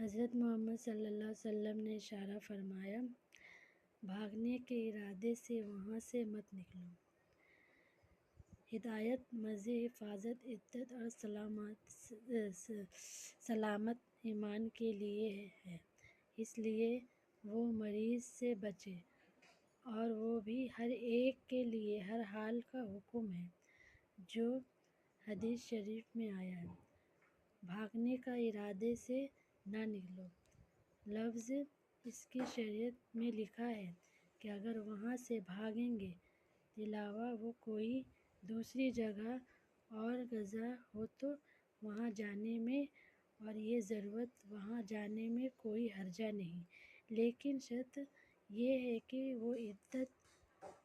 حضرت محمد صلی اللہ علیہ وسلم نے اشارہ فرمایا، بھاگنے کے ارادے سے وہاں سے مت نکلو۔ ہدایت، مزے، حفاظت، عدت اور سلامت ایمان کے لیے ہے، اس لیے وہ مریض سے بچے، اور وہ بھی ہر ایک کے لیے ہر حال کا حکم ہے جو حدیث شریف میں آیا ہے۔ بھاگنے کا ارادے سے نہ نکلو لفظ اس کی شریعت میں لکھا ہے کہ اگر وہاں سے بھاگیں گے علاوہ وہ کوئی دوسری جگہ اور غزہ ہو تو وہاں جانے میں اور یہ ضرورت وہاں جانے میں کوئی حرج نہیں، لیکن شرط یہ ہے کہ وہ عدت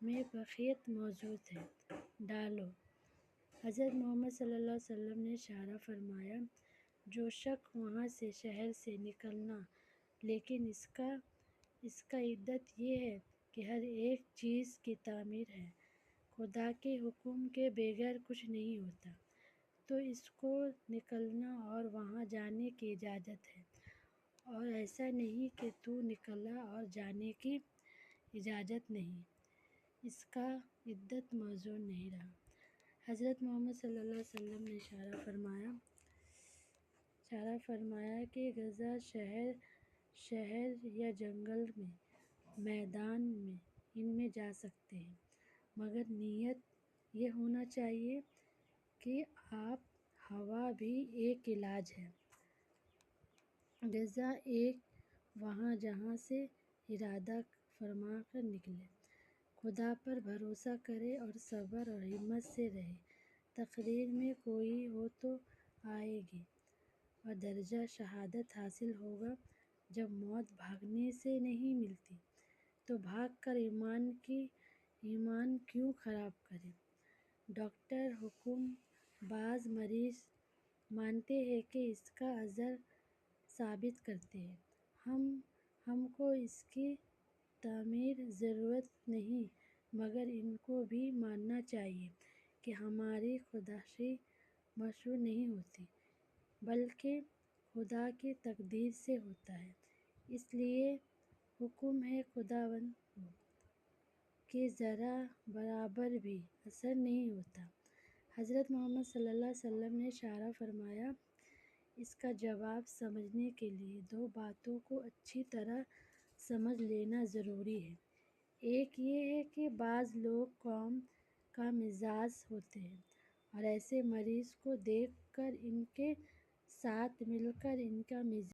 میں بقیت موجود ہے۔ ڈالو۔ حضرت محمد صلی اللہ علیہ وسلم نے اشارہ فرمایا، جو شخص وہاں سے شہر سے نکلا لیکن اس کا عدت یہ ہے کہ ہر ایک چیز کی تعمیر ہے، خدا کے حکم کے بغیر کچھ نہیں ہوتا، تو اس کو نکلنا اور وہاں جانے کی اجازت ہے، اور ایسا نہیں کہ تو نکلا اور جانے کی اجازت نہیں، اس کا عدت موزوں نہیں رہا۔ حضرت محمد صلی اللہ علیہ وسلم نے اشارہ فرمایا کہ غزہ شہر یا جنگل میں، میدان میں، ان میں جا سکتے ہیں، مگر نیت یہ ہونا چاہیے کہ آب ہوا بھی ایک علاج ہے۔ غزہ ایک وہاں جہاں سے ارادہ فرما کر نکلے، خدا پر بھروسہ کرے اور صبر اور ہمت سے رہے، تقدیر میں کوئی ہو تو آئے گی اور درجہ شہادت حاصل ہوگا۔ جب موت بھاگنے سے نہیں ملتی تو بھاگ کر ایمان کیوں خراب کرے؟ ڈاکٹر حکم بعض مریض مانتے ہیں کہ اس کا اثر ثابت کرتے ہیں، ہم کو اس کی تعمیر ضرورت نہیں، مگر ان کو بھی ماننا چاہیے کہ ہماری خودکشی مشروع نہیں ہوتی، بلکہ خدا کی تقدیر سے ہوتا ہے، اس لیے حکم ہے خداوند کو کہ ذرہ برابر بھی اثر نہیں ہوتا۔ حضرت محمد صلی اللہ علیہ وسلم نے اشارہ فرمایا، اس کا جواب سمجھنے کے لیے دو باتوں کو اچھی طرح سمجھ لینا ضروری ہے۔ ایک یہ ہے کہ بعض لوگ قوم کا مزاج ہوتے ہیں اور ایسے مریض کو دیکھ کر ان کے ساتھ مل کر ان کا مزاج